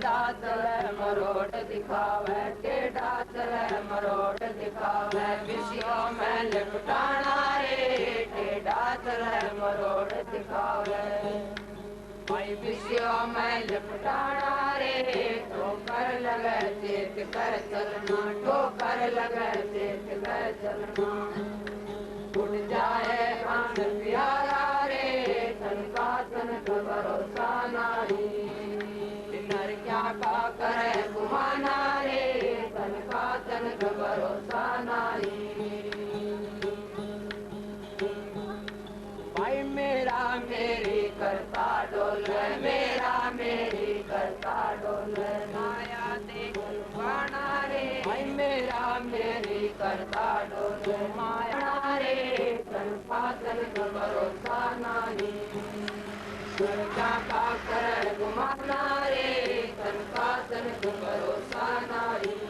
टेढ़ा चले मरोड़ दिखावे, टेढ़ा चले मरोड़ दिखावे, विषयों में लिपटाना रे, टेढ़ा चले मरोड़ दिखावे। भाई विषयों में लिपटाना रे, ठोकर लगे चेत कर चलना, ठोकर लगे चेत कर चलना। उड़ जाए प्राण प्यारा रे, तन का तनक भरोसा नहीं। नर क्या का करे गुमाना रे, तन का तनक भरोसा नहीं। भाई मेरा मेरी करता डोले, मेरा मेरी करता डोले, माया देख लुभाना रे। भाई मेरा मेरी करता डोले, माया रे, तन का तनक भरोसा नहीं। क्या का करे गुमाना रे, तन का तनक भरोसा नहीं।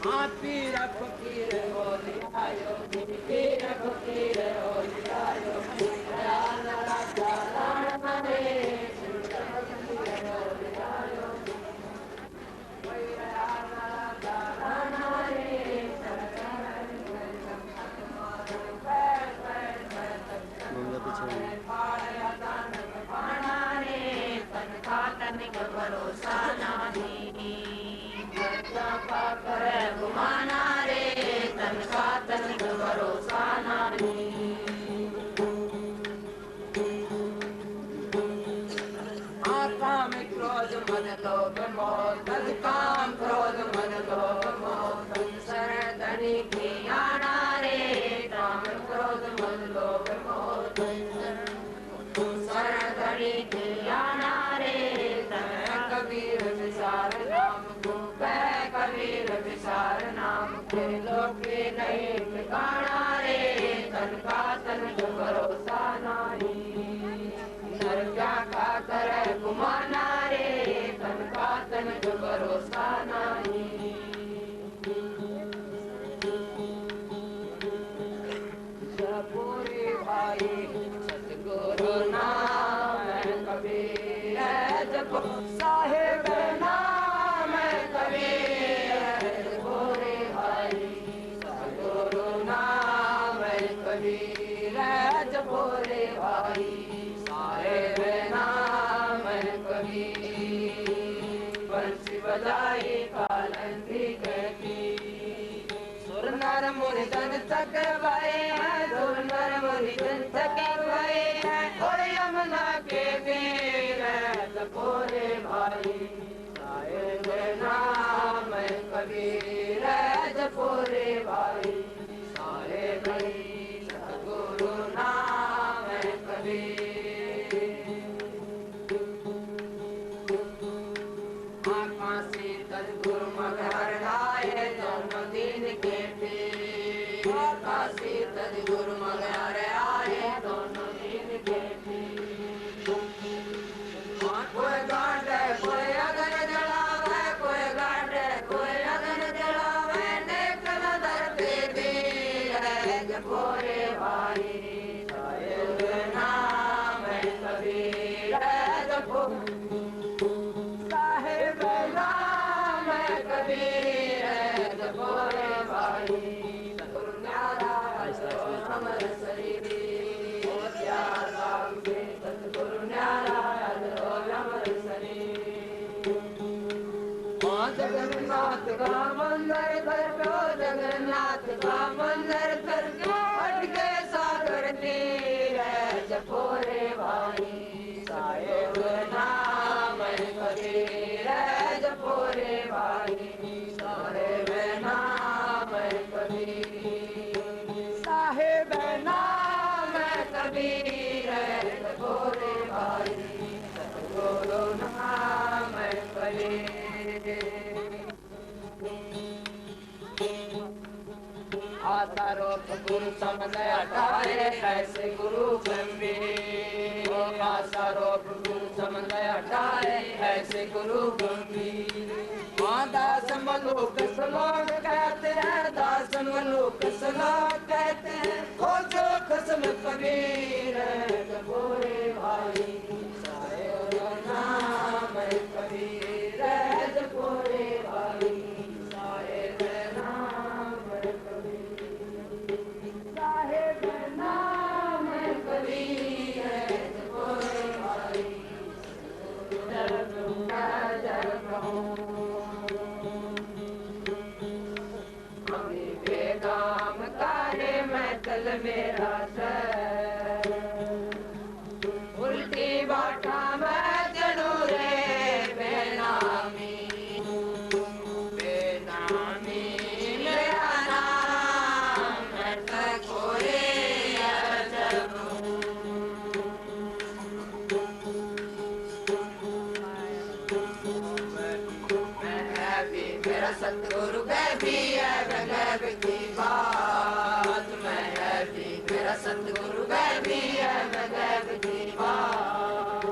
हाँ पीर फकीर हो लियायो, पीर फकीर हो लियायो, दयाल राजा राणा रे, पीर हो लियायो, दयाल राजा राणा रे। भरोसा नहीं, करे गुमाना रे, तन का तनिक भरोसा नहीं। काम क्रोध मन लोभ मोह, तद काम क्रोध मन लोभ मोह, संसार धनी की आना रे, काम क्रोध मन लोभ मोह, संसार धनी की आना रे। कबीर विचार नाम को, कबीर विचार नाम के लोके नहीं ठिकाना रे, तन का तनिक भरोसा नहीं। नर क्या का करे गुमाना रे, तन का तनिक भरोसा नहीं। पूरी भाई सतगुरु नाम कबीर जपो, साहेब नाम कबीर पूरे भाई, सतगुरु नाम कबीर जपो रे भाई, साहेब नाम कबीर। बंसी बजाई कालंदी कहती, सुर नर मुनि जन तक भाई है, सुर नर मुनि जन तक भाई है, और यमुना के वीर जपोरे भाई, साहेब नाम कबीर जपोरे भाई, साहेब सतगुरु नाम कबीर। काशी सतगुरु मगर आए दोनों दिन के पीर, काशी सतगुरु मगर आए दोनों दिन के पीर। कोई गांडे कोई अगन जलावे, कोई गांडे कोई अगन जलावे, नेक नजर पे वीर जपोरे भाई, साहेब नाम कबीर जपो, साहेब नाम कबीर जपोरे भाई। सतगुरु न्यारा अमर शरीर, सतगुरु न्यारा जगन्नाथ का मंदिर कर दो, जगन्नाथ का मंदिर कर दो, हट के सागर तीर जपोरे भाई, साहेब नाम कबीर जपोरे भाई, साहेब नाम कबीर, साहेब नाम कबीर जपोरे भाई, सतगुरु नाम कबीर। आसारोप गुरु समुदय हटाए, ऐसे गुरु गंभीर, आसारोप गुरु समुदय हटाए, ऐसे गुरु गंभीर। दास मलुक श्लोक कहते हैं, दास मलुक श्लोक कहते हैं, हो जो खस्म कबीर जपोरे भाई, साहेब नाम बाटा में चढ़ू रे बेनामी बेनामी मेरा नाम मैं तको रे अजब मेरा सतगुरु भी है गैब की बात मैं है भी मेरा सतगुरु भी है गैब की बात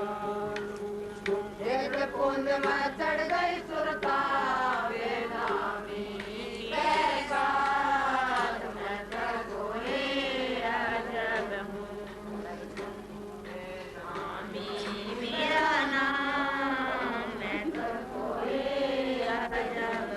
एक पुंज में चढ़ गई सुरता बेनामी बेकार मैं तको रे अजब हूँ बेनामी मेरा नाम मैं तको रे अजब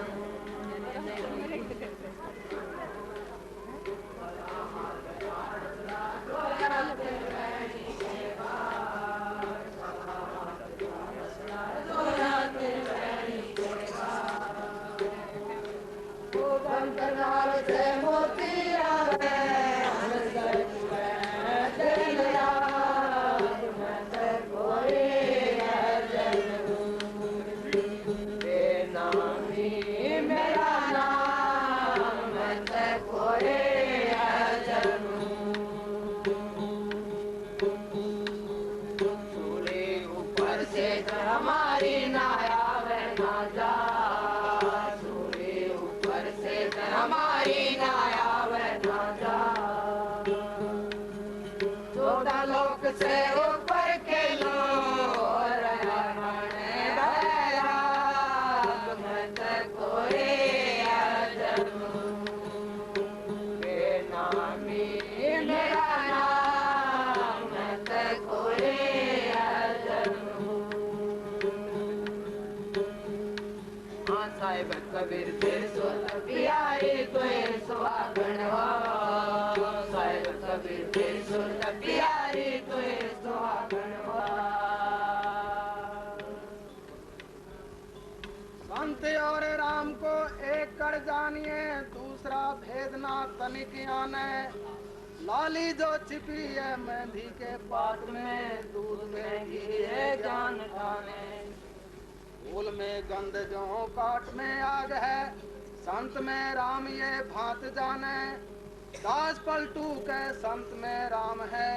हमारी नाया बहना जा सूर्य ऊपर से हमारी नाया बहना जा चौदह लोक से ऊपर के लोग मैं तको रे अजब बेनामी मेरा नाम मैं तको रे साहिब कबीर तेरे सोत प्यारे तोए सुहागण हो साहिब कबीर तेरे सोत प्यारे तोए सुहागण हो संत और राम को एक कर जानिए दूसरा भेद ना तनिक आने लाली जो छिपी है मेहंदी के पात में दूध में घी है जान ठाने फूल में गंध जो काट में आग है संत में राम ये भांत जाने दास पलटू के संत में राम है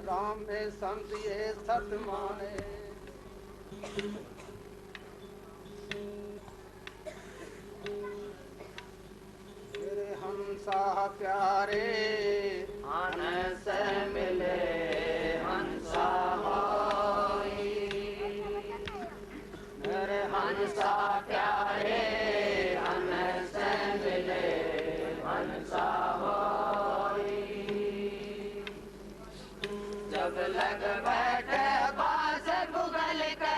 राम में संत ये सत माने मेरे हंसा प्यारे हंस मिले हंसा हंसा प्यारे हंस मिले हंसा होई जब लग बैठे बास बुगल के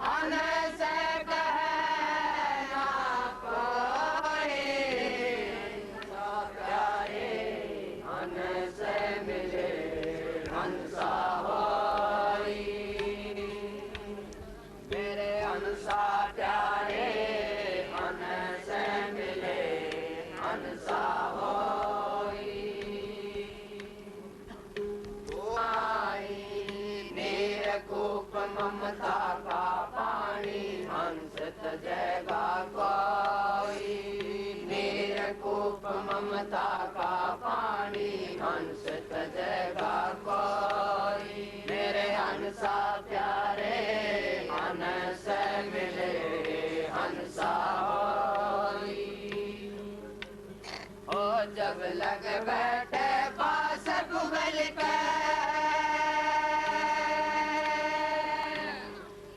हंस कहना कोई हंसा प्यारे हंस मिले हंसा हंसा प्यारे हंस मिले हंसा होई नीरकूप ममता का पानी हंस तजेगा कोई नीरकूप ममता का पानी हंस तजेगा कोई मेरे हंसा प्यारे हंस मिले हंसा होई ओ जब लग बैठे पास बुगल पे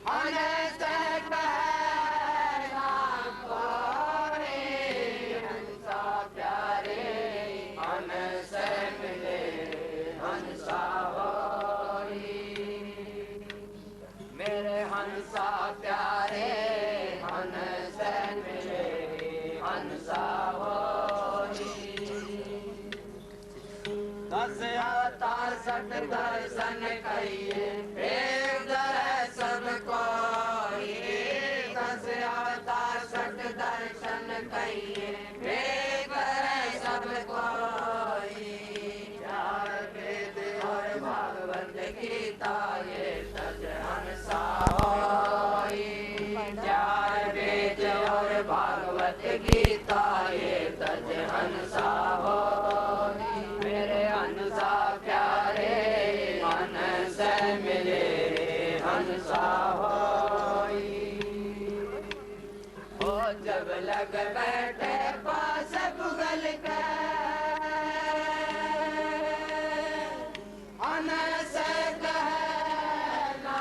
हंस कहना कोई हंसा प्यारे हंस मिले हंसा होई मेरे हंसा प्यारे हंस मिले हंसा होई 10 अवतार सत दर्शन कहिए एक दर्शन कोई 10 अवतार सत दर्शन कहिए एक सब कोई लग बैठे पास बुगल के अनस कहे ना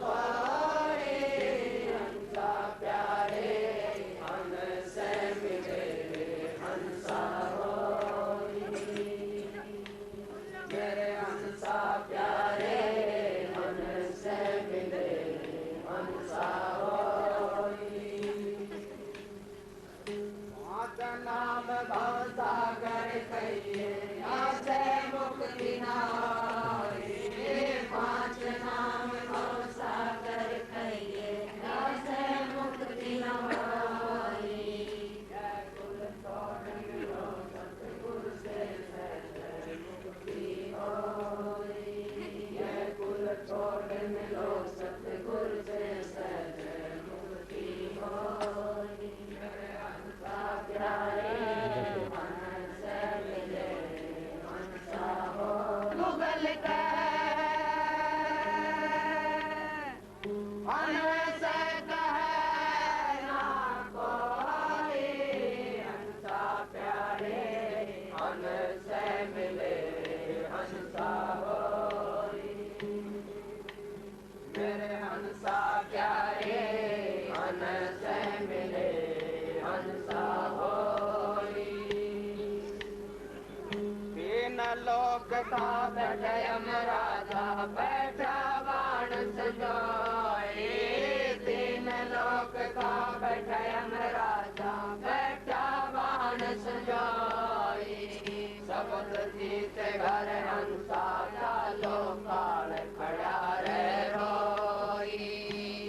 कोई हंसा प्यारे हंस मिले हंसा होई मेरे हंसा प्यारे हंस मिले हंसा नाम भव सागर कहिए से मुक्ति नारी पांच नाम भव सागर कहिए से मुक्ति नारी जय कुल तोड़ मिलो सतगुरु से सहज मुक्ति होई जय कुल तोड़ मिलो सतगुरु से सहज मुक्ति होई मेरे हंसा प्यारे मेरे हंसा प्यारे हंस मिले हंसा होई तीन लोक का बैठयम राजा बैठा बाण सजाए तीन लोक का बैठयम राजा बैठा बाण सजाए सबद जीत घर हंसा चालो काल खड़ा रे रोई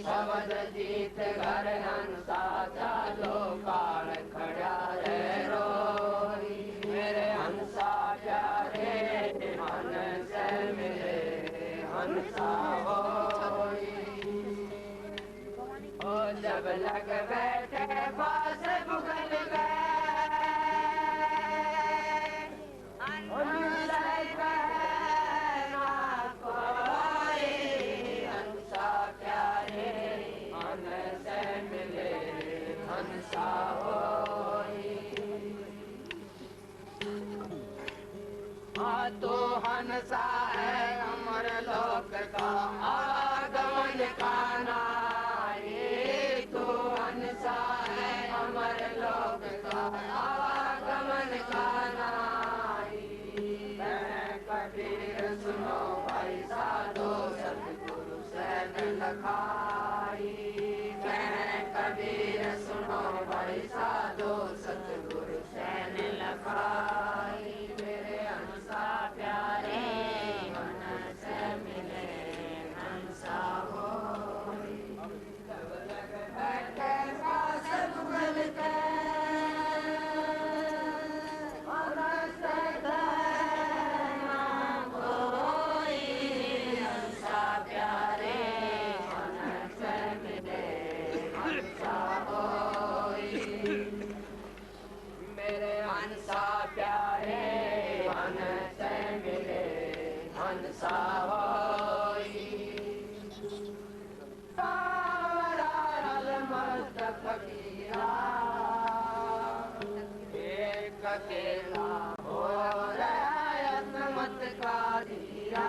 सबद जीत घर हंसा चालो काल खड़ा रे रोई मेरे हंसा प्यारे हंस मिले हंसा होई ओ जब लग बैठे पास बुगल गए तो हंसा है अमर लोक का आगमन का नारी तो हंसा है अमर लोक का आगमन का नारी कबीर सुनो भाई साधो सतगुरु सैन लखाई कबीर सुनो भाई साधो सतगुरु सैन लखाई मेरे हंसा प्यारे हंस मिले हंसा होई जब लग बैठे पास बुगल के हंस कहना कोई हंसा प्यारे हंस मिले हंसा होई मेरे हंसा प्यारे हंस मिले हंसा होई सावरा मस्त फकीरा एक अकेला हो रहा मत का धीरा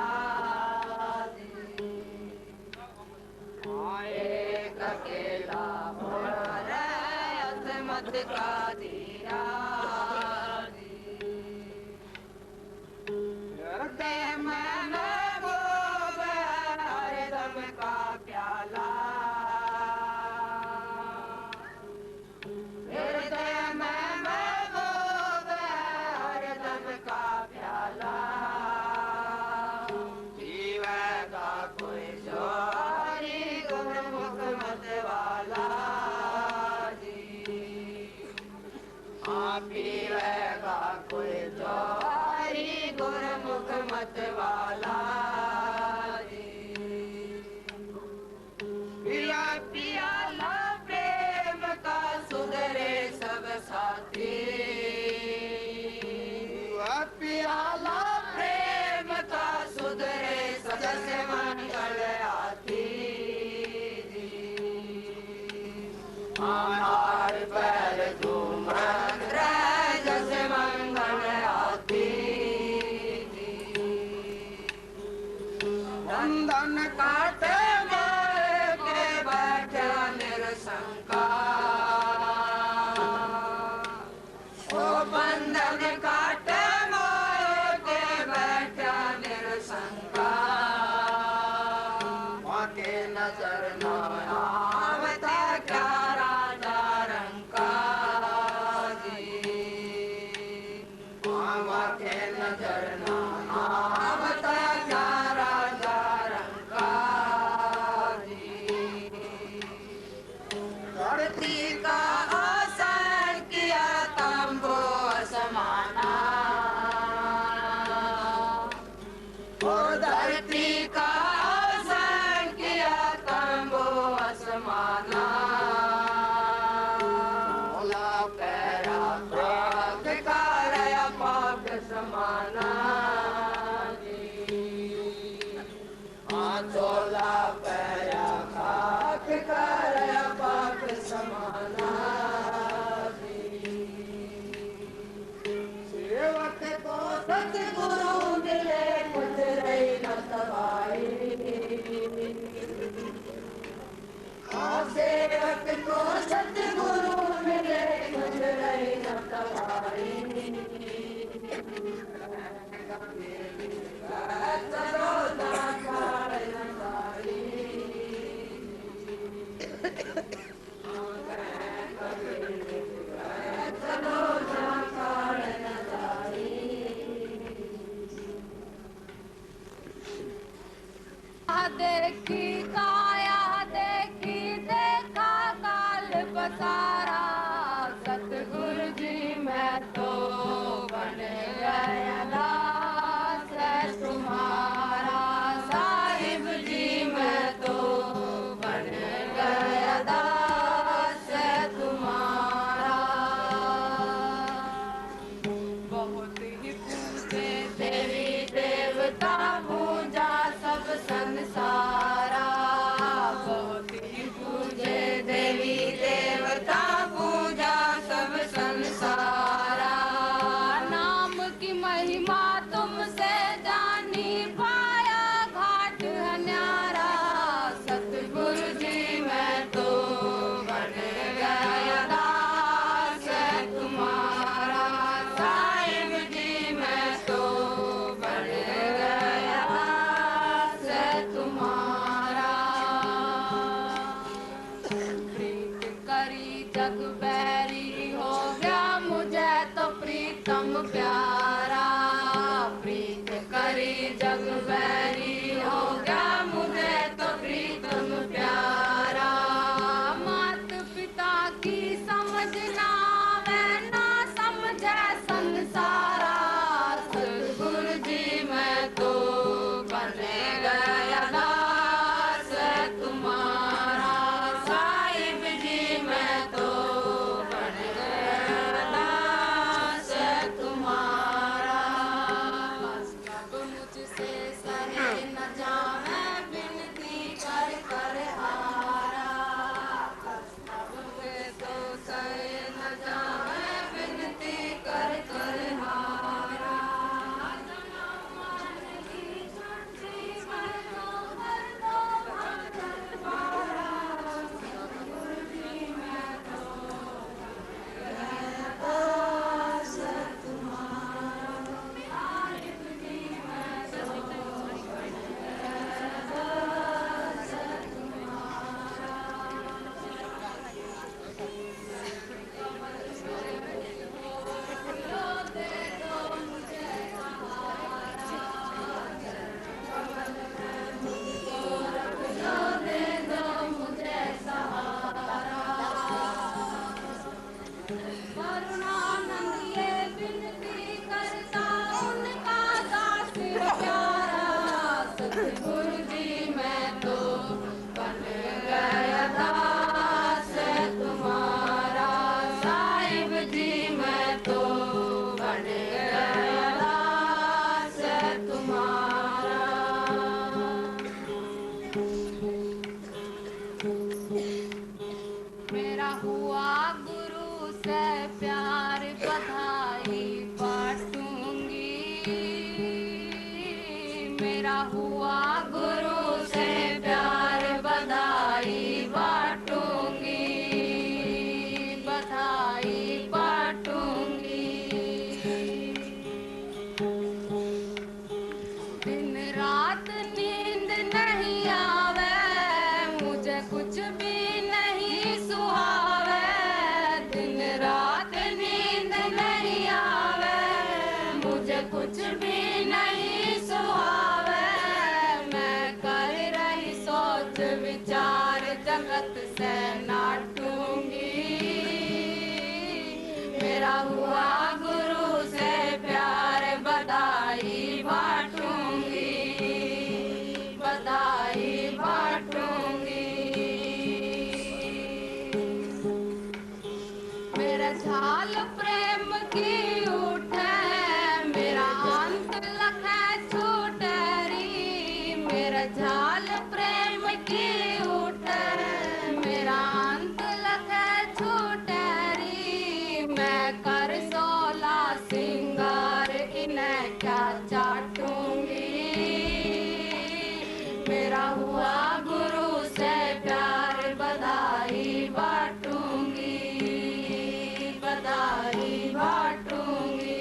एक अकेला हो रहा मत का धीरा कोई जोरी गुरमुख मत वाला पिया पिया ला प्रेम का सुधरे सब साथी पियाला प्रेम का सुधरे सदस्य मंगल आती आनार पैर बंधन काटे मोए के बैठे निरशंका। ओ बंधन काटे मोए के बैठे निरशंका। माँ के नजर न आवता क्या राजा रंका जी। माँ के नजर न आवता क्या राजा रंका जी। धरती का आसन किया तंबू समाना। और धरती का आसन किया तंबू समाना। मोला पैरा प्राग कार्य पाक समाना जी। चोला पैरा खाक कार्य पाक समाना जी। सेवक को सतगुरु मिले कुछ रही न तबाही। सेवक को सतगुरु मिले कुछ रही न तबाही। चलो ना खाए न तारी। चलो ना खाए न तारी। देखी काया देखी देखा काल बसारा। सतगुरु जी मैं तो बन गया दास तुम्हारा। साहिब जी मैं तो बन गया दास तुम्हारा। बहुत ही पूजे देवी देवता पूजा सब संसारा। बहुत ही पूजे देवी देवता पूजा सब संसारा। नाम की महिमा तुमसे जानी पाया घाट है न्यारा। सतगुरु जी मैं तो बन गया दास तुम्हारा। साहिब जी मैं तो बन गया दास तुम्हारा। प्रीत करी जग बैरी हो गया मुझे तो प्रीतम प्यारा। प्रीत करी जग बैरी हो गया मुझे तो प्रीतम प्यारा। मात पिता की समझना मैं ना समझे संसारा। सतगुरु जी मैं तो बन गया दास तुम्हारा। साहिब जी मैं तो बन गया दास तुम्हारा। अब मुझसे सहे न जावे बिनती कर कर हारा। अब मुझे तो सहे न जावे बिनती कर कर हारा। मन की छठी मैं तो कर दो भंजन पारा। सतगुरु जी मैं तो गया दास तुम्हारा। साहिब जी मैं तो गया दास तुम्हारा। लो दे दो मुझे सहारा। लो दे दो मुझे सहारा। करुणानंद ये विनती करता उनका दास प्यारा। सतगुरु जी मैं तो बन गया दास तुम्हारा। साहिब जी मैं तो बन गया दास तुम्हारा। मेरा हुआ गुरु से प्यार बधाई बांटूंगी। मेरा हुआ गुरु से दिन रात नींद नहीं आवे, मुझे कुछ भी नहीं सुहावे। दिन रात नींद नहीं आवे, मुझे कुछ भी नहीं सुहावे। मैं कर रही सोच विचार जगत से नाटूंगी। मेरा हुआ गुरु से प्यार बधाई बांटूंगी, बधाई बांटूंगी। मेरा झाल प्रेम की उठे, मेरा अंत लखे छूटेरी। मेरा झाल प्रेम की उठे, मेरा अंत लखे छूटेरी। मैं कर 16 सिंगार इन्हें क्या चाटूंगी। मेरा हुआ गुरु से प्यार बधाई बांटूंगी, बधाई बांटूंगी।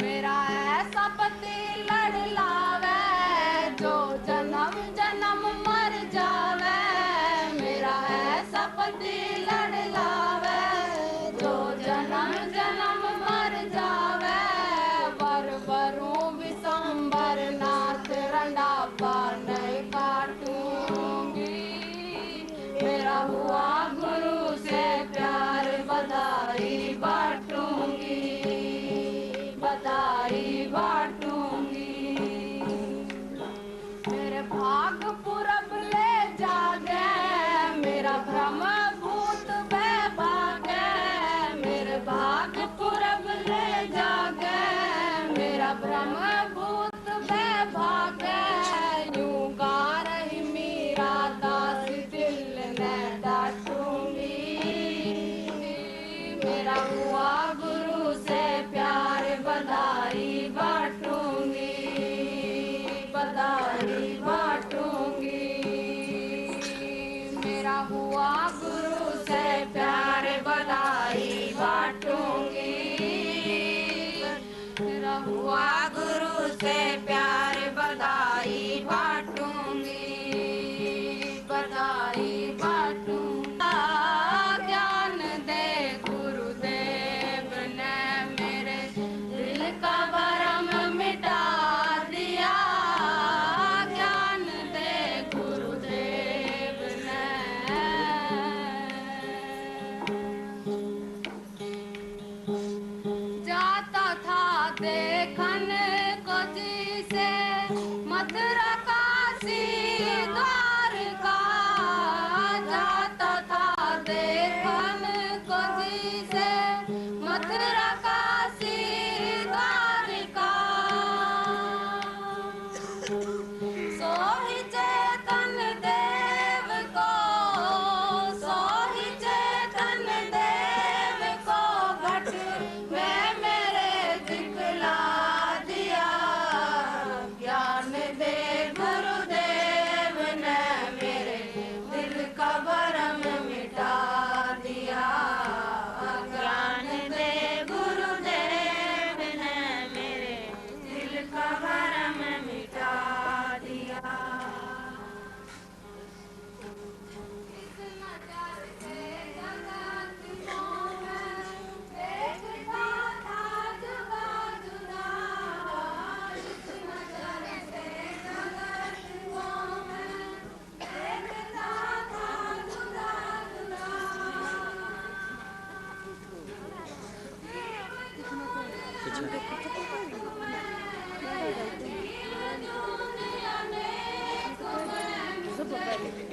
मेरा ऐसा पति लड़ लावे, जो जन्म जन्म मर जावे। मेरा ऐसा पति लड़ लावे, जो जन्म जन्म मर जावे। वर वरूं विशंबर नाथ रंडापा नहीं काटूंगी। मेरा हुआ गुरु से प्यार बधाई बांटूंगी, बधाई बांटूंगी। मेरे भाग पूरब ले जागे, मेरा भ्रम भूत बेभागे। मेरे भाग पूरब ले जागे, मेरा भ्रम भूत बेभागे। यूं गा रही मीरा दास दिल ने डांटूंगी। मेरा हुआ गुरु से प्यार बधाई बांटूंगी, बधाई बांटूंगी। मेरा हुआ गुरु से प्यार बधाई बांटूंगी। मेरा हुआ गुरु से प्यार बधाई बांटूंगी, बधाई बांटूंगी। ज्ञान दे गुरुदेव ने मेरे दिल का भरम मिटा दिया। ज्ञान दे गुरुदेव ने। जाता था देखन को जी से मथुरा काशी द्वारका। जाता था देखन को जी से मथुरा काशी द्वारका। सोही चेतन देव को, सोही चेतन देव को घट में मेरे दिखला दिया। ज्ञान दे गुरुदेव ने मेरे दिल का भरम मिटा दिया। ज्ञान दे गुरुदेव ने मेरे दिल का भरम मिटा दिया। इस नजर से जगत को मैं देखता था जुदा जुदा। इस नजर से जगत को मैं देखता था जुदा जुदा।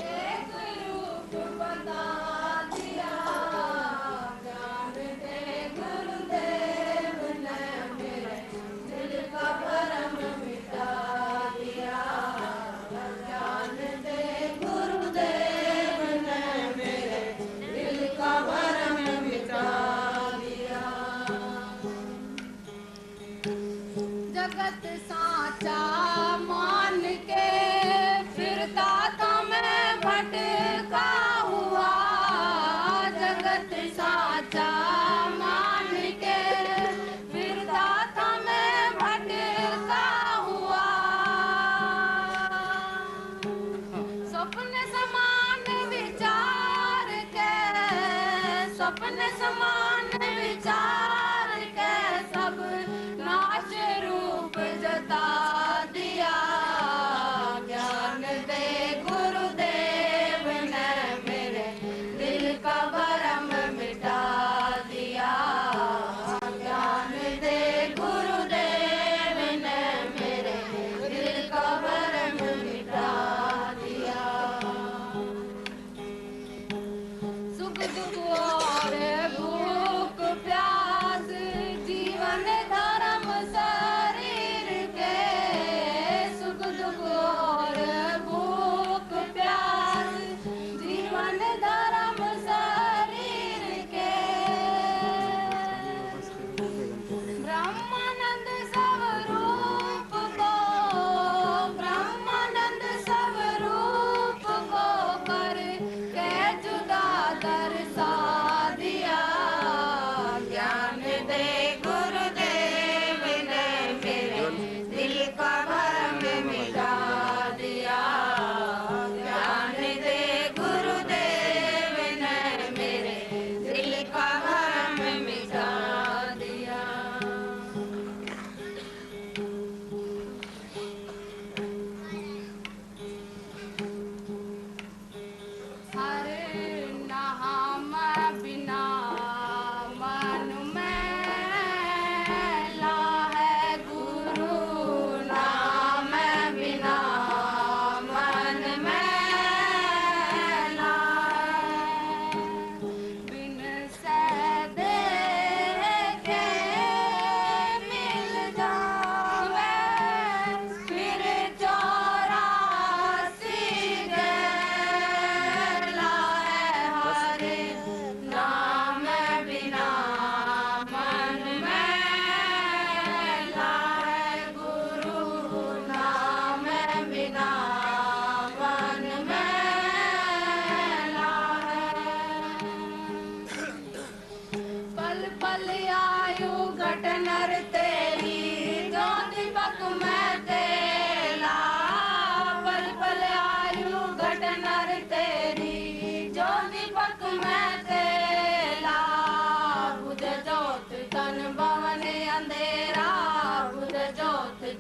एक रूप बता दिया। ज्ञान दे गुरुदेव ने मेरे दिल का भरम मिटा दिया। ज्ञान दे गुरुदेव ने मेरे दिल का भरम मिटा दिया। जगत साचा मान के फिरता था मैं भटका हुआ। जगत साचा मान के फिरता था मैं भटका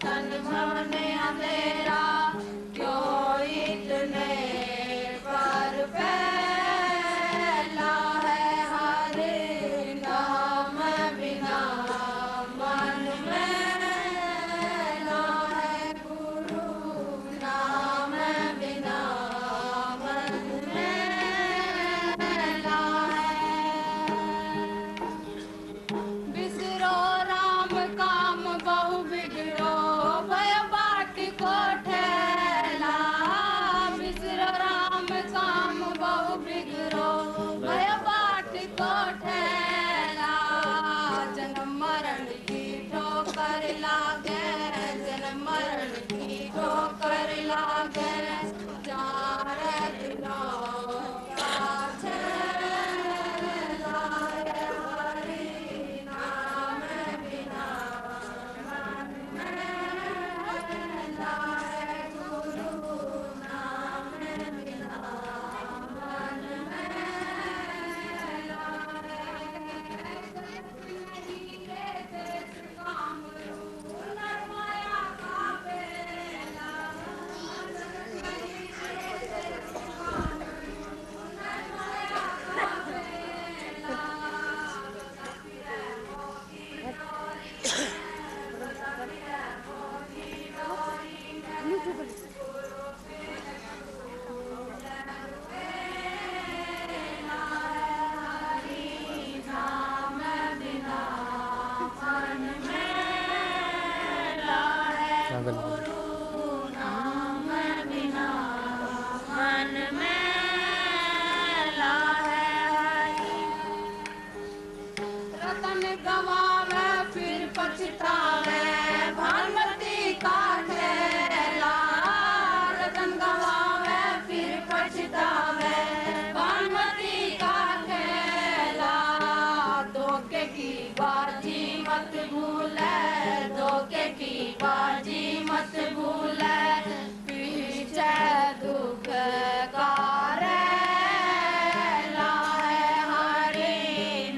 तन मन अंधेरा क्यों इतने पर फैला है हरे नाम बिना मन मैला है गुरु नाम बिना मन मैला है बिसरो राम काम बहु बिगड़ो भय बाट को ठेला बिसरो राम काम बहु बिगड़ो भय बाट को ठेला जन्म मरण की ठोकर लागे जन्म मरण की ठोकर लागे चार दिनों का छेला है हरि नाम बिना मन मैला है गुरु नाम बिना मन मैला है हीरे देश काम नरमाया का बेला नरमाया का बेला नाम बिना मन मैला है गुरु नाम बिना मन मैला है रतन गवावे फिर पछतावे भानुमती का ठेला रतन गवावे फिर पछतावे भानुमती का ठेला धोखे की बाजी मत भूले धोखे की बाजी मत भूले पीछे दुख का रेला है हरि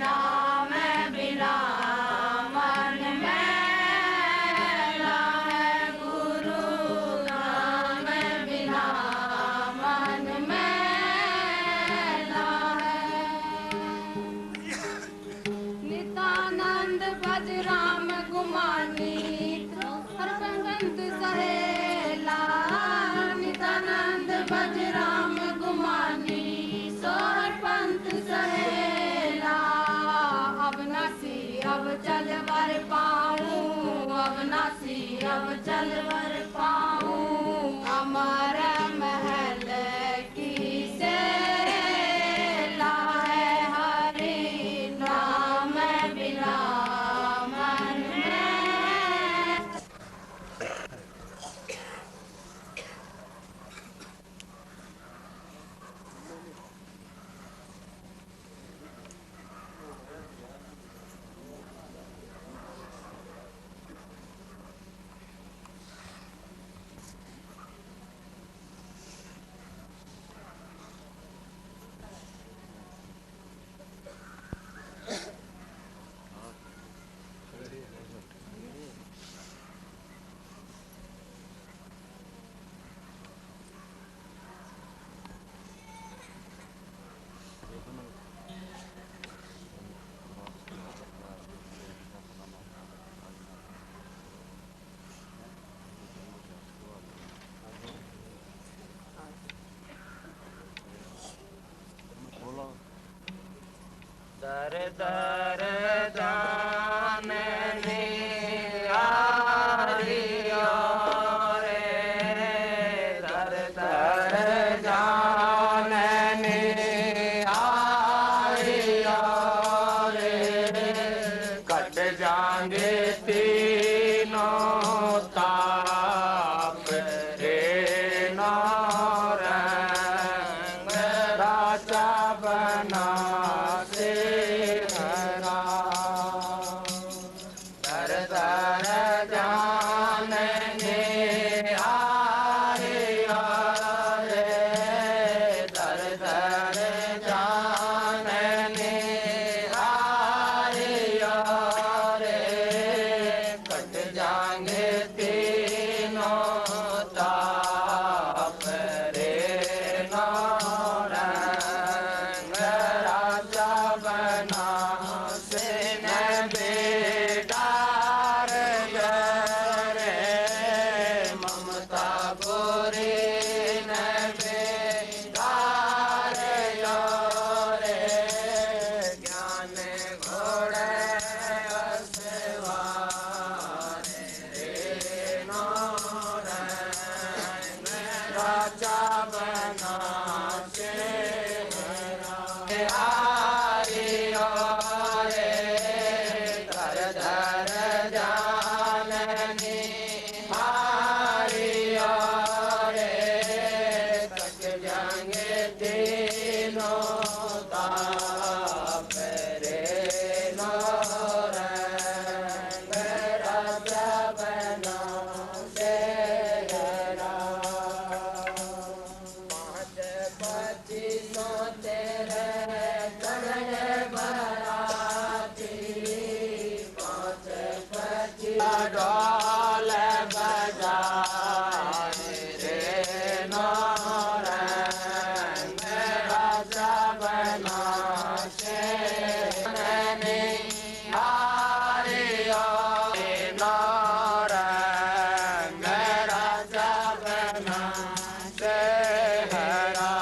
नाम बिना मन मैला है गुरु नाम बिना मन मैला है नित्यानंद भज राम गुमानी हरपंथ सहेला नित्यानंद भज राम गुमानी सोहर पंथ सहेला अविनाशी अब चल वर पाऊं अविनाशी अब चल वर पाऊं अमर महल की सेला है हरि नाम बिना मन दर दर जानने आरियो रे दर दर जानने आरियो रे कट जाएंगे तीनों ताप रे नौरंग राजा बना से हरा दर दर जानने आरियो रे दर दर जानने आरियो रे कट जाएंगे हारियो रे कट जाएंगे तीनों ताप रे नौरंग राजा बना तेरा। 5 पच्चीसों तेरे करण बराती 5 पच्चीस ढोल बजाए रे नौरंग राजा बना से हारियो रे नौरंग राजा बना से हरा।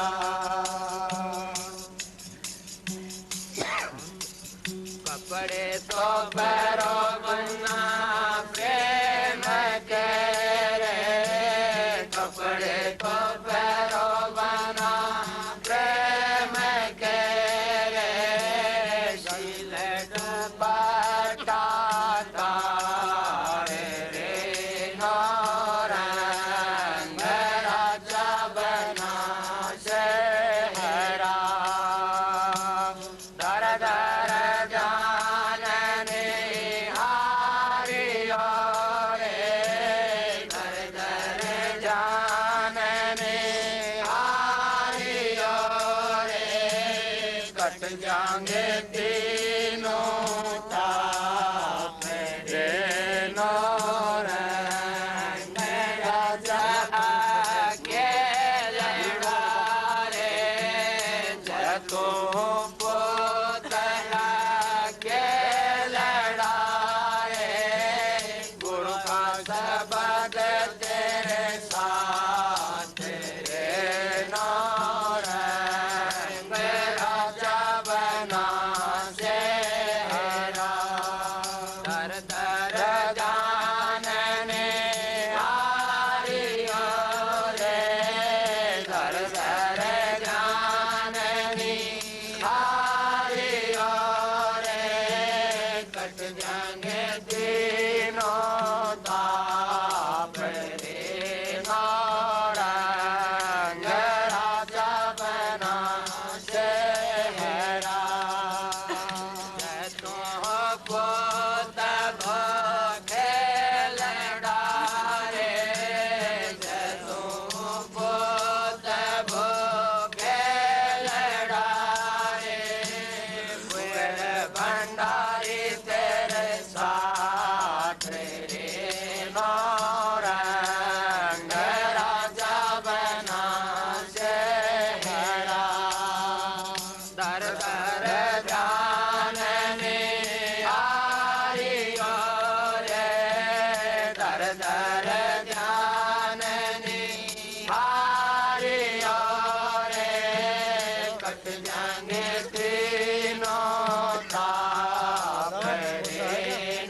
कपड़े तो पैरो बना प्रेम के रे कपड़े तो पैरो बना प्रेम के रे सिलट पटाता रे नौरंग राजा बना से हरा। दर दर जानने हारियो रे दर दर जानने हारियो रे कट जाएंगे तीनों ताप रे नौरंग राजा के लड़ा रे जतो पुतला के लड़ा रे गुरु का शब्द तेरे साथ रे नौरंग राजा बना से हरा। दर दर जानने हारियो रे दर दर जानने हारियो रे कट जाएंगे तीनों ताप रे नौरंग राजा बना से हरा। जय तो पुत भोगे लड़ा रे जय तो पुत भोगे लड़ा रे फूल भंडारी तेरे साथ रे नौरंग राजा बना से हरा। दर दर जानने हारियो रे दर दर जानने हारियो रे कट जाएंगे तीनों ताप रे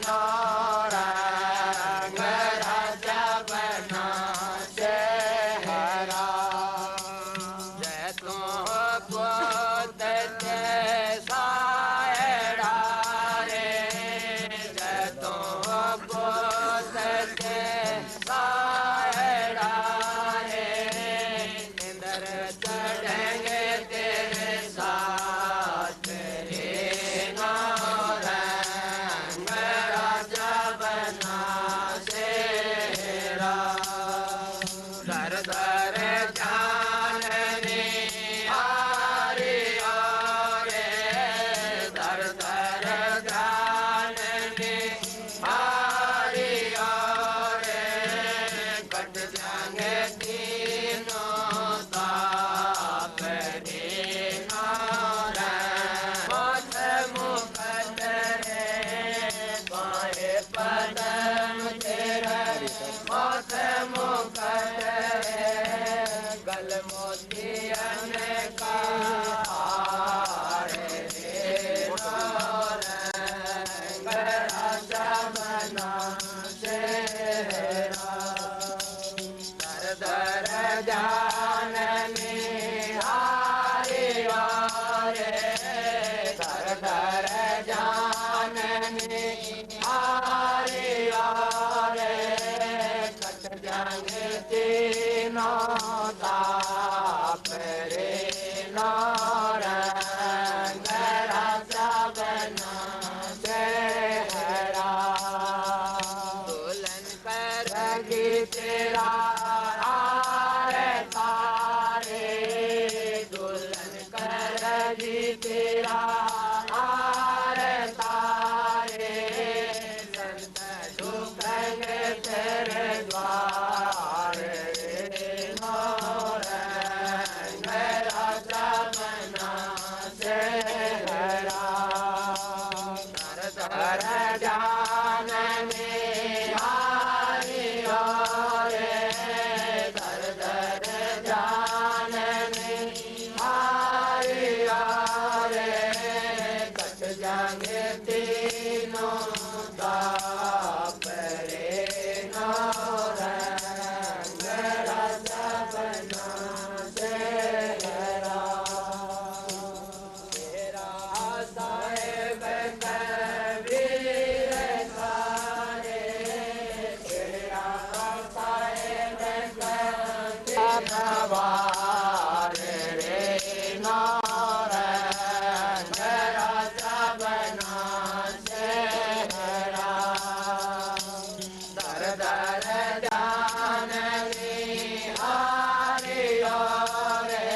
नौरंग राजा बना से हरा। जय तो पुत के सायड़ा रे जय तो पुत के सायड़ा रे इंद्र चढ़ेंगे तेरे साथ रे नौरंग राजा बना से हरा। दर दर जानने हारियो रे दर दर जानने हारियो रे कट जाएंगे तीनों ताप रे नौरंग मोछ मुकुट रे बाएं पदम तेरा मोछ मुकुट रे गल मोतियन का हार रे नौरंग राजा बना से हरा। दर दर जानने हारियो रे दर दर जानने हारियो रे कट जंग तीनों ताप रे रंग राजा बना चेहरा दुल्हन करेगी तेरा तारे दुल्हन करेगी तेरा तारे संत झुकेंगे तेरे द्वार रंग राजा बना चेहरा दर जान में हारी रे दर जान में हारी रे कट जाएंगे तीनों ताप रे रंग राजा बना चेहरा तेरा साहेब कबीर सारे तेरा साहेब कबीर नवार रे रंग राजा बना चेहरा दर जान हारी रे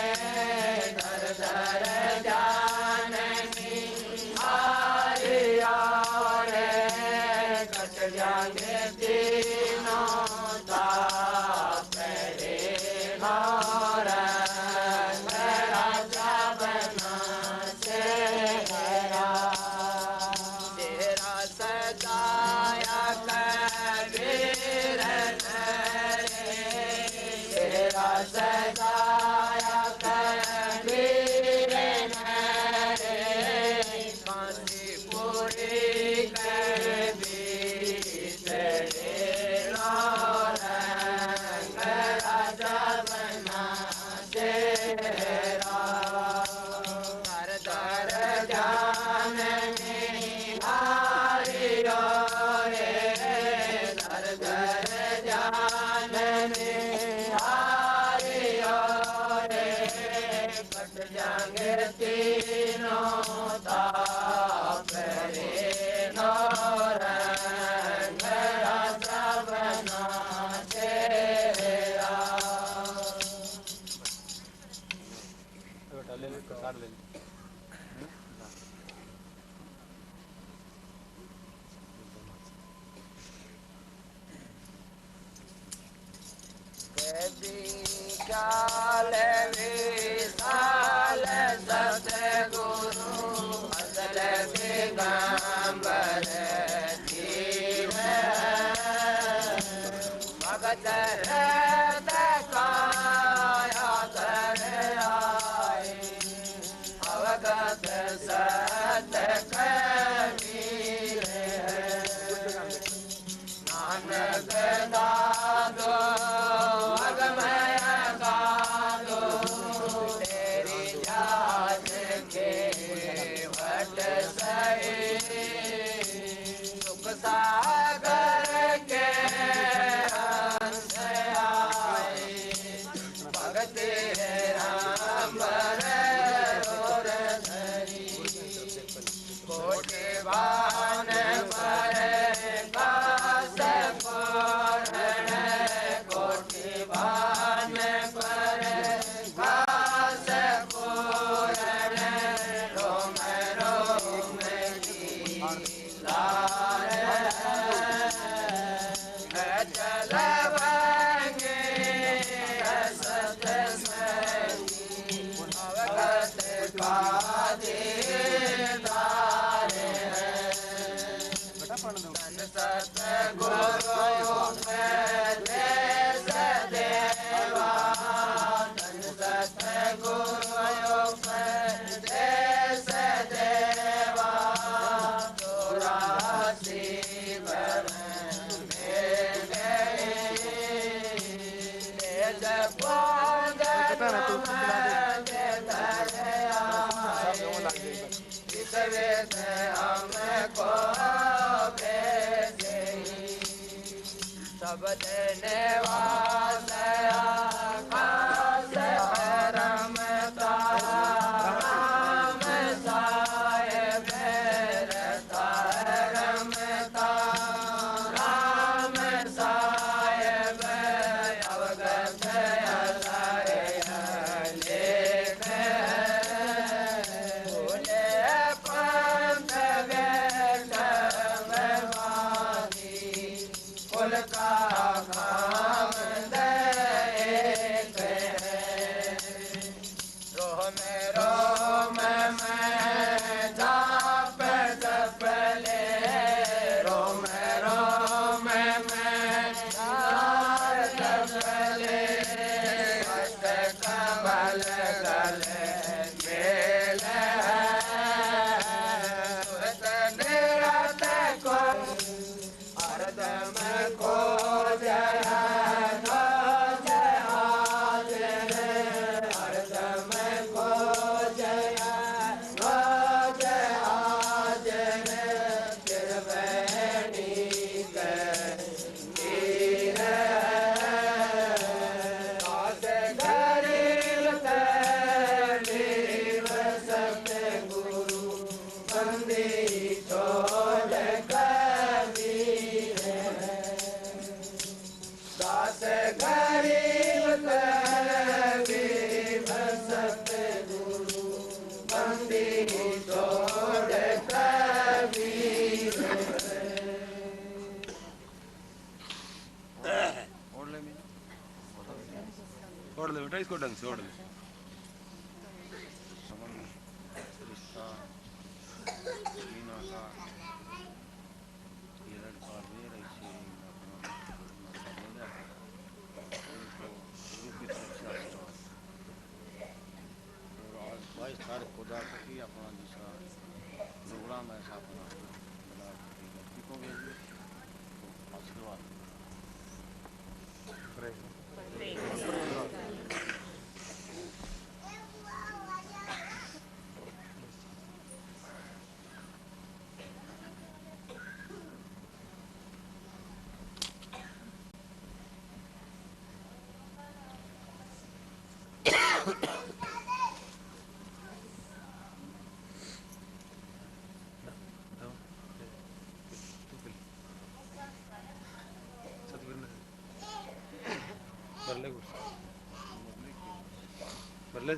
दर जान हारी रे कट जाएंगे तीनों ताप रे रंग राजा बना चेहरा तेरा सजाया कबीर तेरा सजाया कबीर कांचीपुरी कबीर रंग राजा बना चेहरा दर जान में हारी रे दर जान में हारी रे कट जाएंगे तीनों ताप रे रंग राजा बना चेहरा काल विशाल सतगुरु असल दिगंबर जीव भगत काया कर आए अवगत सत कबीर नानक दादो अगमय गादो तेरी जात के वट सहे सुख सागर के हंस आए भगत राम और धरी कोटि बान पर कास पूर्ण कोटि बान पर कास पूर्ण रोम रोम की लार चलवाएंगे सत संगी अवगत का दीदार है सत गुरु उपदेश देवा सत गुरु उपदेश देवा चौरासी वरन में तेज पोंद वेद हमको भेजे सब देने वाला दास गरीब कबीर सतगुरु बंदी छोड़ कबीर ओढ़ ले बेटा इसको ढंग से ओढ़ ले खुदा की अपना दिशा प्रोग्राम ऐसा अपना को आशीर्वाद बरले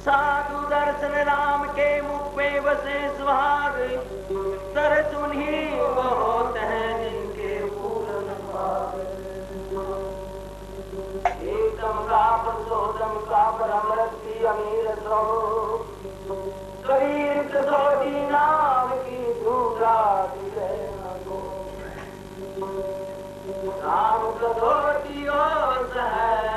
साधु दर्शन राम के मुख पे बसे सुहाग, तरस उन्हीं वो होते हैं जिनके पूर्ण भाग। एकदम का प्रचोदम का परमरस की अमीर सो, कबीर कसौटी नाम की दूसरा दिले न को। राम कसौटी ओ सह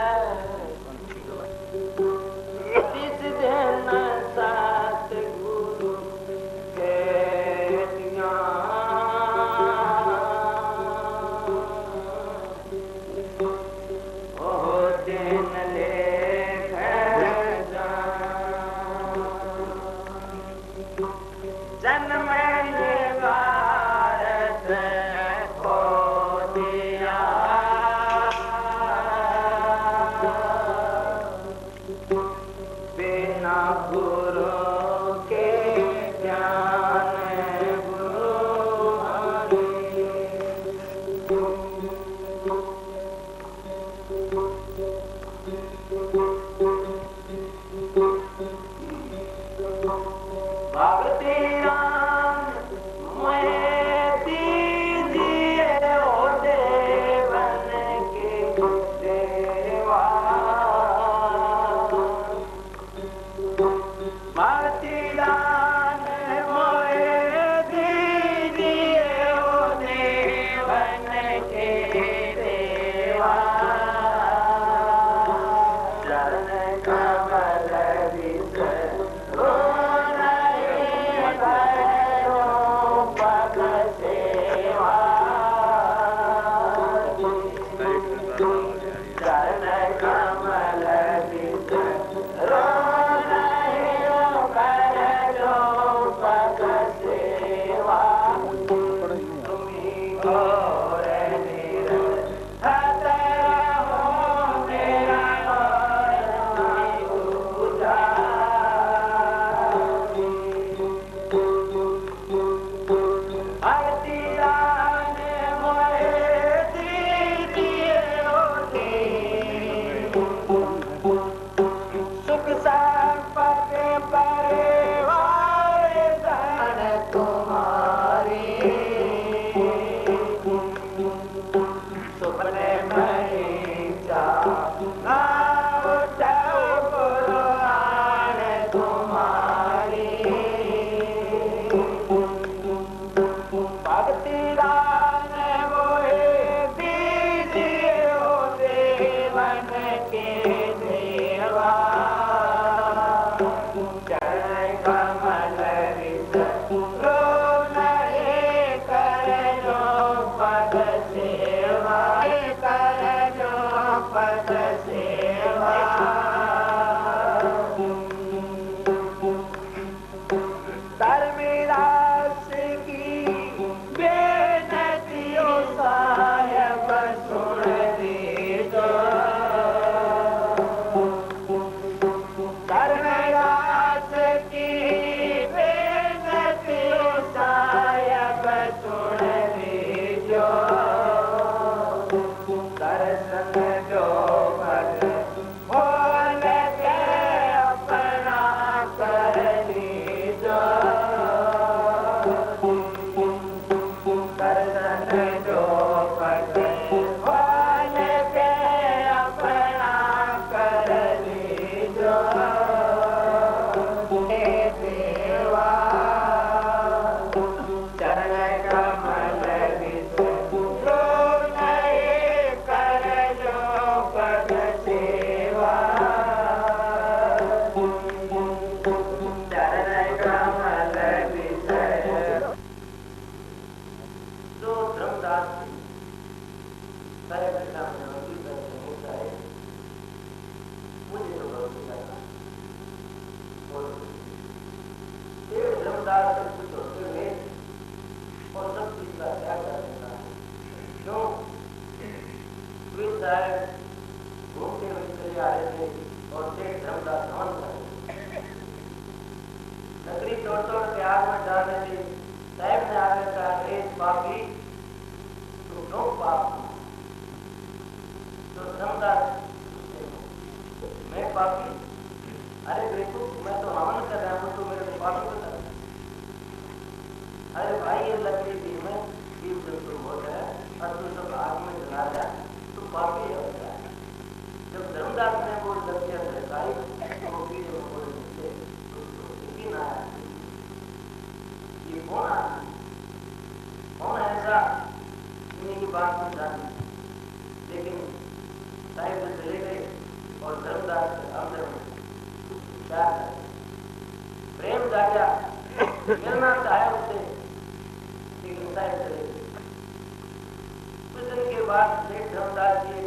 कुछ दिन के बाद सेठ धर्मदास जी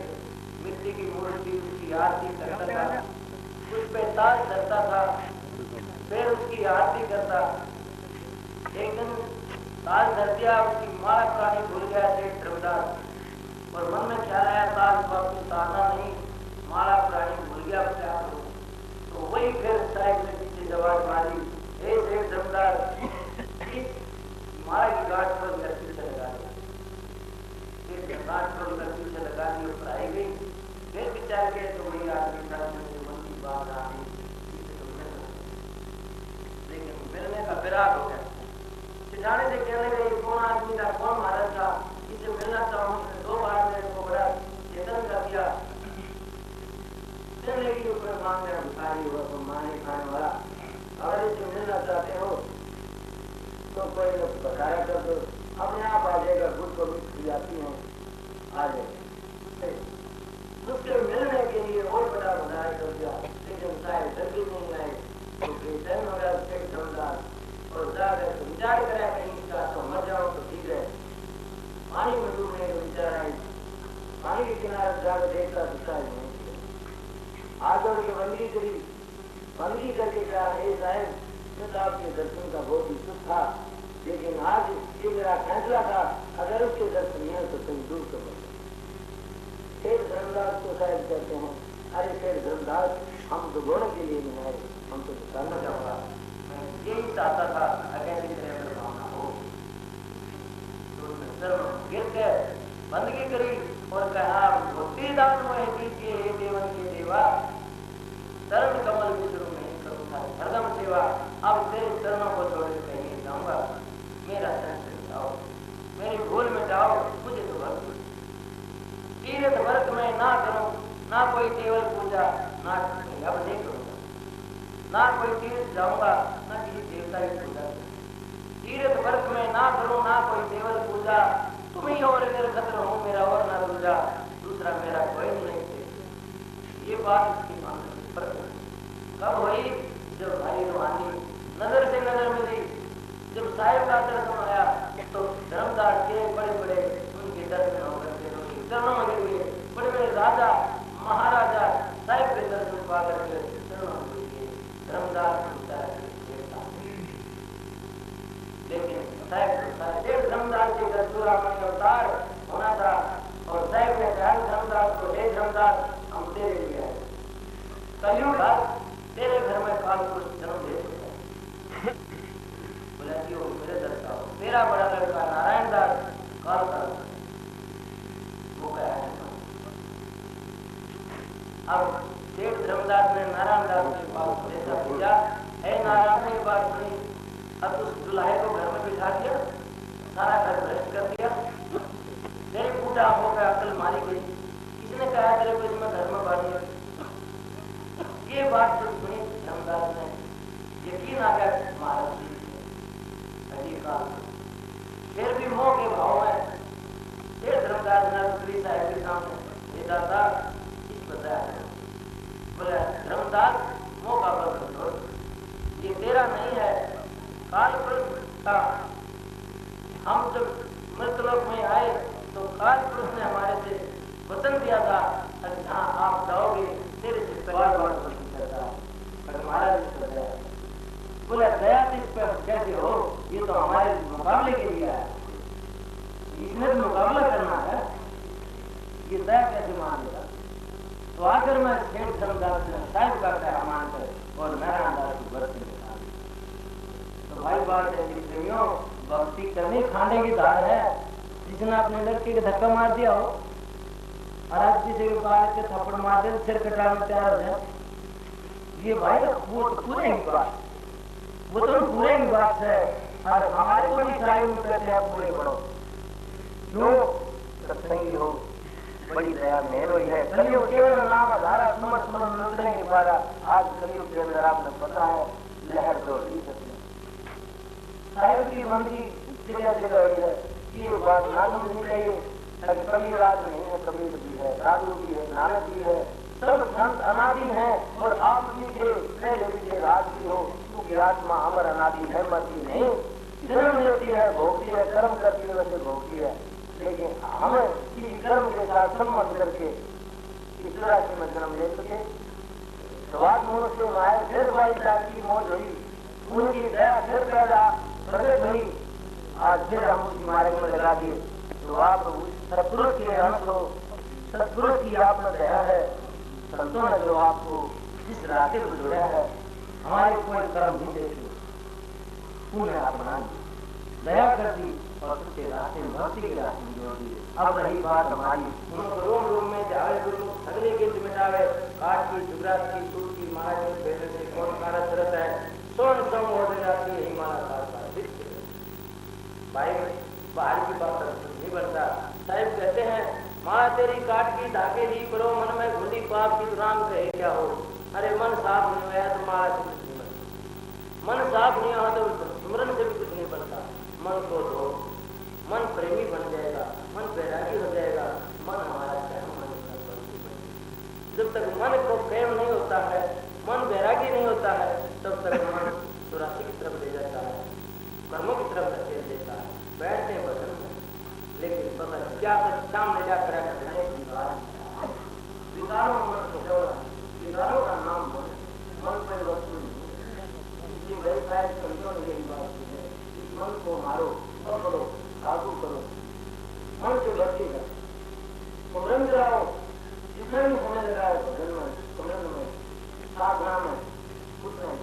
मिट्टी की मूर्ति उसकी आरती करता था, उस पे ताज धरता था, फिर उसकी आरती करता। एक दिन ताज धर दिया, उसकी माला प्राणी भूल गया सेठ धर्मदास, और मन में ख्याल आया ताज वापस आना नहीं, माला प्राणी भूल गया, क्या करूं? तो वही फिर साहिब ने पीछे जवाब मारी, हे सेठ धर्मदास, माला की गांठ पर घर पीछे लगा दिया, गांठ पर घर पीछे लगा दी और आई गई। फिर विचार के तो वही आदमी था जो मन की बात आ गई, लेकिन मिलने का विराग हो गया। ठिकाने से कहने गई कौन आदमी था, कौन महाराज था, इसे मिलना चाहूँ। 2 बार मेरे को बड़ा चेतन कर दिया। चलने के ऊपर मांग रहा भिखारी हुआ तो माने खाने वाला, अगर इसे मिलना चाहते हो तो कोई लोग बकाया कर दो, अपने आप आ जाएगा, खुद को भी खुल जाती है, आ जाएगा। उसके मिलने के लिए और बड़ा उधार कर दिया, लेकिन सारे जल्दी नहीं आए तो बेचैन हो गया सेठ धर्मदास और जाकर विचार करा कहीं इसका तो मर जाओ तो ठीक है। पानी में डूबने का विचार आई, पानी के किनारे जाकर देखता दिखता नहीं, आगे उनकी बंदगी करी, बंदगी करके कहा हे साहब आपके दर्शन का बहुत ही सुख था, लेकिन आज ये मेरा फैसला था, अगर उसके दर्शन नहीं है तो तुम दूर करो। शेर धर्मदास को शायद कहते हैं, अरे शेर धर्मदास हम तो घोड़े के लिए नहीं आए, हम तो करना चाहूंगा, यही चाहता था अगर भावना हो। तो गिर के बंदगी करी और कहा भक्ति दान में कीजिए हे देवन के देवा, चरण कमल विष्णु नहीं करूंगा हरदम सेवा, अब तेरे चरणों को छोड़ के नहीं जाऊंगा, मेरा चरण जाओ, मेरी भूल मिटाओ, मुझे तो भक्त तीर्थ वर्ग में ना करूं, ना कोई केवल पूजा, ना अब नहीं करूंगा, ना कोई तीर्थ जाऊंगा, ना किसी देवता की पूजा, तीर्थ वर्ग में ना करूं, ना कोई केवल पूजा, तुम ही और निर्खत्र हो मेरा और ना दूजा, दूसरा मेरा कोई नहीं थे। ये बात इसकी कब हुई? जब भाई रूहानी नजर से नजर मिली, जब साहिब का दर्शन आया तो धर्मदास के बड़े बड़े उनके दर्शन होकर चरणों में गिर गए, बड़े बड़े राजा महाराजा साहिब के दर्शन पा करके चरणों में गिर गए। धर्मदास लेकिन साहिब धर्मदास जी का चूड़ामणि अवतार होना था और साहिब ने कहा धर्मदास को, हे धर्मदास हम तेरे लिए आए, कलयुग तेरे घर में काल पुरुष जन्म ले चुका है, बोला कि वो मेरे दर्शा हो, तेरा बड़ा लड़का नारायण दास काल का वो गया है। अब सेठ धर्मदास ने नारायण दास के पास ऐसा पूछा, हे नारायण ने बात सुनी, अब उस दुल्हे को घर में बिठा दिया, सारा घर भ्रष्ट कर दिया, तेरे बूढ़ा हो गया, अकल मारी गई, किसने कहा तेरे को इसमें घर में बांध? ये बात जब सुनी धर्मदास ने यकीन आ गया महाराज जी का, फिर भी मोह के भाव में फिर धर्मदास ने दूसरी साहिब के सामने ये दादा इस बताया, बोले धर्मदास मोह का बदल ये तेरा नहीं है, काल पुरुष का। हम जब मृतलोक में आए तो काल पुरुष ने हमारे से वचन दिया था, जहाँ आप जाओगे तेरे से बार बार बोले दया इस पर कैसे हो, ये तो हमारे मुकाबले के लिए है, इसमें तो मुकाबला करना है, ये दया कैसे मान लेगा? तो आकर मैं सेठ धर्मदास ने साहिब का दया मानकर और नारायण दास की बरती निकाल। तो भाई बात है प्रेमियों, भक्ति करनी खाने की दाल है, जिसने अपने लड़के के धक्का मार दिया हो और आज किसी के बाल के थप्पड़ मार दे सिर कटा में तैयार हो जाए, ये भाई वो तो पूरे की बात, वो तो पूरे की बात है। और हमारे को भी साहिब में कहते हैं पूरे पढ़ो, जो सत्संगी हो बड़ी दया मेहर हुई है। कलयुग केवल नाम आधारा सुमर सुमर नंदने के द्वारा, आज कलयुग के अंदर आपने पता है लहर तो ली सकते साहिब की बंदी जगह जगह हुई है, ये बात ना समझनी चाहिए। कबीर राज नहीं है, कबीर भी है, साधु भी है, नानक भी है, सब संत अनादि है और आप भी थे, पहले भी थे, राज भी हो, क्योंकि आत्मा अमर अनादि है, मरती नहीं, जन्म लेती है, भोगती है, कर्म करती है, वैसे भोगती है, लेकिन हमें किसी कर्म के साथ संबंध करके इस राशि में जन्म ले सके। स्वाद मोह से माया फिर वाइता की मौज हुई, उनकी दया फिर पैदा प्रकट हुई। आज फिर हम उसी मार्ग में लगा दिए। तो आप उस सतपुरुष के अंश हो, सतपुरुष की आप में दया है। संतों ने जो आपको जिस रास्ते पर जोड़ा है, हमारे कोई कर्म नहीं देखे, पुण्य आप बना दी, दया कर दी और सच्चे रास्ते में भक्ति के रास्ते में जोड़ दिए। अब रही बात हमारी, उनको रोम रोम में जावे गुरु अगले के मिटावे, काट की जुगरात की सूट की मार के बेटे से कौन कारत रत है, सोन सम हो जाती है हमारा भाई। बाहर की बात नहीं बनता। साहिब कहते हैं माँ तेरी काट की धाके दी करो, मन में घुली पाप की राम कहे क्या हो। अरे मन साफ नहीं हुआ तो मारा से कुछ नहीं बनता, मन साफ नहीं हुआ तो सुमरन से भी कुछ नहीं बनता। मन को धो, मन प्रेमी बन जाएगा, मन बैरागी हो जाएगा, मन हमारा जब तक मन को प्रेम नहीं होता है, मन बैरागी नहीं होता है, तब तक मन चौरासी की तरफ ले जाता है, कर्मों की तरफ धकेल देता है। बैठते हैं बदन में, लेकिन पता क्या सामने जाकर विकारों मन को जोड़ा, विकारों का नाम मन पर वस्तु नहीं। व्यवसाय संतों ने यही बात की है, इस मन को मारो, पकड़ो, काबू करो, मन से बचेगा। सुमरन कराओ, जितना भी होने लगा है भजन में, सुमरन में, साधना में, कुछ नहीं।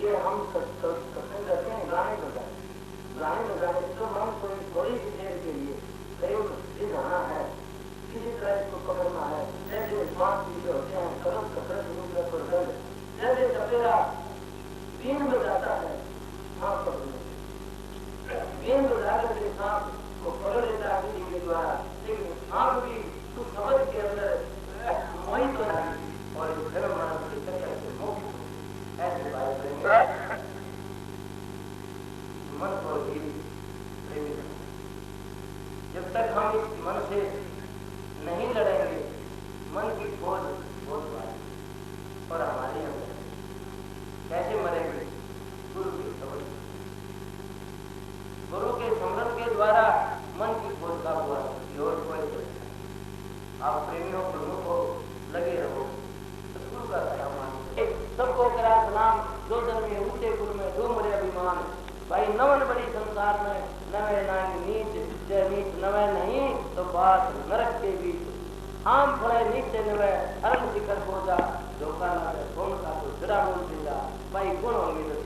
ये हम सत्संग करते हैं, गाने बजाए, गाने बजाने तो मन को थोड़ी सी देर के लिए करीब सिखाना है, किसी तरह इसको पकड़ना है। जैसे श्वास चीजें होते हैं, कदम कसरत रूप में, जैसे सपेरा बीन बजाता है सांप पकड़ने, बीन बजाकर के सांप को पकड़ लेता है किसी के द्वारा, लेकिन सांप भी कुछ समझ के अंदर मोहित हो जाए और धर्म मानव के चक्कर से मुक्त ऐसे बात करेंगे। मन को ही प्रेमी, जब तक हम इस मन से नहीं लड़ेंगे, मन की खोज बहुत बात और हमारे अंदर कैसे मरेंगे। गुरु की समझ, गुरु के समरण के द्वारा मन की खोज का हुआ और कोई आप प्रेमियों गुरु को लगे रहो। गुरु का सबको करा सलाम, दो जन में ऊंचे गुरु में दो मरे अभिमान। भाई नवन बड़ी संसार में नवे नांग नीच, जय नीच नवे नहीं तो बात नरक के बीच। आम फड़े नीचे नवे अरम शिखर पहुंचा, धोखा न कौन का तो जरा बोल दिया। भाई गुण होंगे तो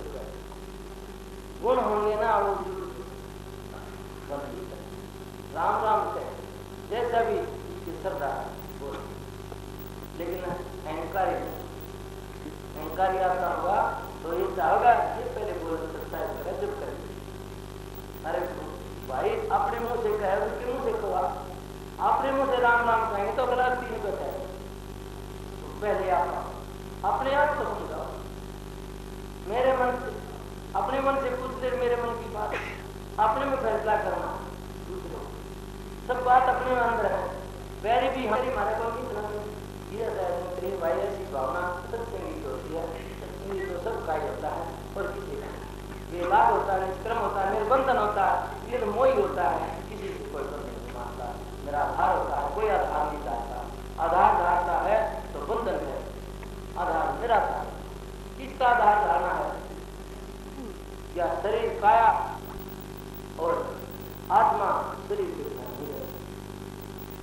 गुण होंगे ना, वो राम राम से जैसा भी श्रद्धा बोल, लेकिन अहंकारी अहंकारी आता होगा तो ये चाहोगा ये पहले बोल सकता है, जब करेंगे। अरे भाई अपने मुंह से कहे, उसके मुंह से कहा, अपने मुंह से राम नाम कहेंगे तो गलत तीन को कहे। तो पहले आप अपने आप को समझाओ, मेरे मन से, अपने मन से पूछ ले मेरे मन की बात, अपने में फैसला करना। दूसरों सब बात अपने में अंदर है, बैरी भी हमारी हमारे को नहीं सुना ये भाई ऐसी भावना सत्संगी होती है। सत्संगी तो सब का ही होता है और किसी का ये लाभ होता है, निष्क्रम होता है, निर्बंधन होता है, ये मोही होता है, किसी से कोई बंधन नहीं मानता। मेरा आधार होता है, कोई आधार नहीं चाहता। आधार धारता है तो बंधन है, आधार निराधार। किसका आधार धारना है? या शरीर काया और आत्मा शरीर के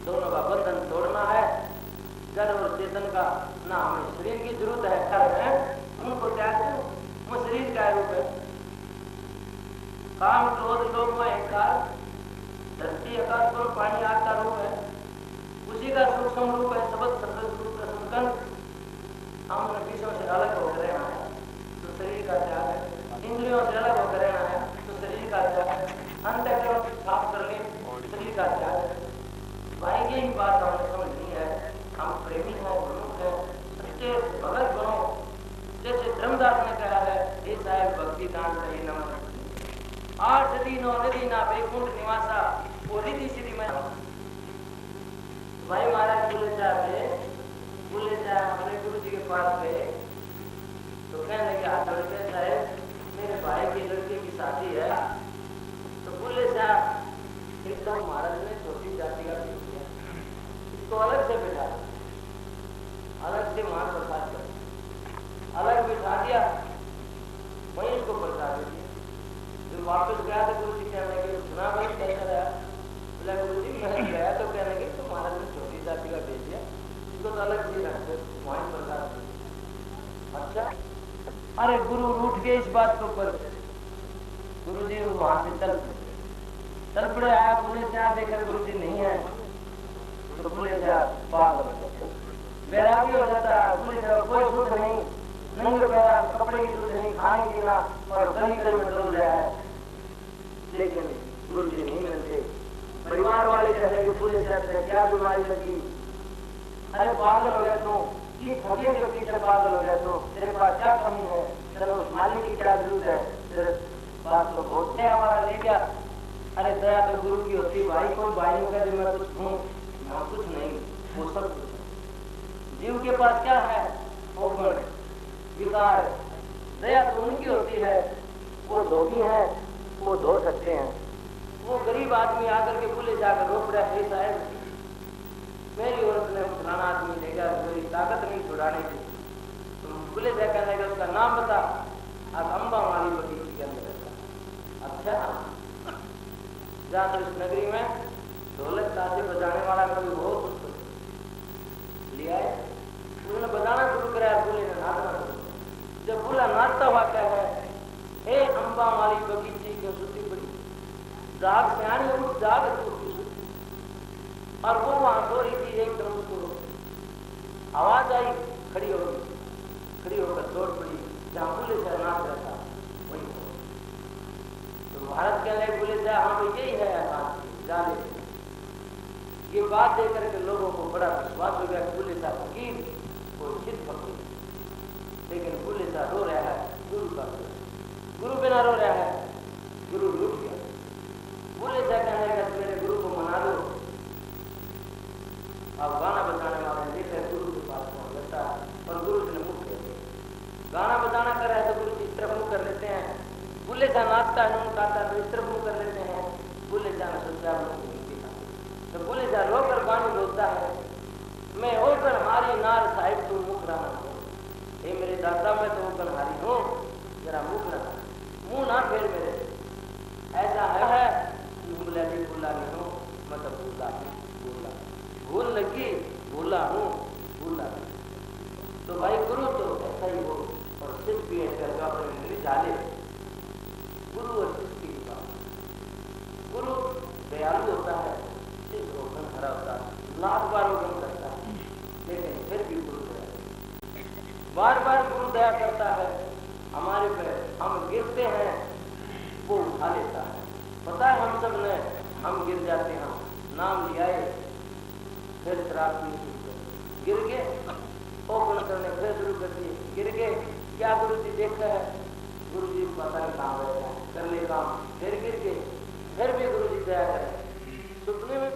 दोनों का बंधन तोड़ना है। जड़ और चेतन का ना हमें शरीर की जरूरत है, कर्म है, उनको त्याग करो। वो शरीर का रूप है, काम क्रोध लोभ व अहंकार, धरती आकाश और पानी आग का रूप है, उसी का सूक्ष्म रूप है शब्द शब्द रूप का संकल्प। हम विषयों से अलग होकर रहना है तो शरीर का त्याग है, इंद्रियों से अलग होकर रहना है तो शरीर का त्याग है, अंतःकरण साफ कर ले शरीर का त्याग है। भाई यही बात हमें समझनी है। हम प्रेमी हैं, गुरु हैं, सच्चे भगत बनो। जैसे धर्मदास ने कहा है, हे साहेब भक्ति दान करिए नमन 8 दिन नदी ना बैकुंठ निवासा वो रिधि सिद्धि में। भाई महाराज बुले साहब हमारे गुरु जी के पास गए तो कहने लगे हाथ जोड़ के, साहेब मेरे भाई की लड़के की शादी है। तो बुले साहब एकदम महाराज ने छोटी जाति का इसको अलग से बैठा अलग से वहां प्रसाद कर, अलग बिठा दिया, वहीं उसको प्रसाद दे दिया। फिर वापस गया तो गुरु जी कहने लगे सुना भाई कैसा रहा? बोला गुरु जी मैं गया तो कहने लगे तो महाराज ने छोटी जाति का भेज दिया, इसको तो अलग चीज रखते वहीं प्रसाद। अच्छा, अरे गुरु उठ गए इस बात को पर गुरु जी वहां से चल पड़े। आया पुलिस से देखा गुरु जी नहीं है तो पुलिस वैरागी हो जाता है। पुलिस कोई शुद्ध नहीं, नंगे पैर, कपड़े की शुद्ध नहीं, खाने पीना और गली गली में डल रहा है। लेकिन गुरु जी नहीं मिलते। परिवार वाले कह रहे पुलिस से क्या बीमारी लगी? अरे पागल हो गया तू, थके के पीछे पागल हो गया तो तेरे पास क्या कमी है? चलो उस मालिक की क्या जरूरत है? तेरे बात तो होते हमारा ले गया। अरे दया तो गुरु की होती भाई, कोई भाई का जो मैं कुछ हूँ मैं कुछ नहीं, वो सब कुछ। जीव के पास क्या है? वो विकार। दया तो उनकी होती है, वो धोबी है, वो धो सकते हैं। वो गरीब आदमी आकर के पुलिस जाकर रोक रहा है साहब मेरी औरत ने फलाना आदमी लेगा, मेरी ताकत नहीं छुड़ाने की। तो पुलिस कहने का उसका नाम बता। अब अम्बा वाली बगीची के अंदर रहता। अच्छा, जहाँ तो इस नगरी में ढोलक ताशे बजाने वाला कभी बहुत लिया है, उन्होंने बजाना शुरू कराया, दूल्हे ने नाचना शुरू किया। जब दूल्हा नाचता हुआ क्या है, हे अम्बा वाली बगीची की सुती पड़ी जाग से आने उठ जाग और वो वहां सो रही थी। एकदम उसको आवाज आई, खड़ी हो गई, खड़ी होकर दौड़ पड़ी जहाँ पुलिस है नाच रहा था वही। तो भारत के लिए पुलिस है, हाँ भाई यही है जाने। ये बात देख करके लोगों को बड़ा विश्वास हो गया। पुलिस फकीर कोई चित फकीर, लेकिन पुलिस रो रहा है गुरु का, गुरु बिना रो रहा है, गुरु लूट गया। पुलिस कहने लगा मेरे गुरु को मना दो। अब गाना बजाने वाले देखा गुरु के पास पहुंच जाता है और गुरु जी ने मुख कर दिया। गाना बजाना कर रहा है तो गुरु जी इस तरफ मुख कर लेते हैं। पुलिस नाचता है नून खाता तो इस तरफ मुख कर लेते हैं। पुलिस सोचा तो पुलिस रोकर गाने बोलता है मैं होकर हारी नार साहिब तू मुख रहा हो। हे मेरे दादा मैं तो होकर हारी हूँ, जरा मुख रहा मुंह ना फेर मेरे। ऐसा है बोला भी भूला नहीं हूँ, मतलब भूला भूला भूल लगी भूला हूँ भूला। तो भाई गुरु तो ऐसा ही हो और सिर्फ भी ऐसा अपने डाले। गुरु और शिष्य की बात, गुरु दयालु होता है, सिर्फ रोकन हरा होता है, लाख बार रोकन करता है, लेकिन फिर भी गुरु दया बार बार गुरु दया करता है हमारे पे। हम गिरते हैं वो उठा लेता है। पता है हम सब ने हम गिर जाते हैं, नाम लिया फिर शराब पी गिर गए, ओपन करने फिर शुरू कर दिए, गिर गए। क्या गुरु जी देखा है? गुरु जी पता नहीं कहाँ गए, कर ले काम, फिर गिर गए, फिर भी गुरु जी दया करें। सुपने में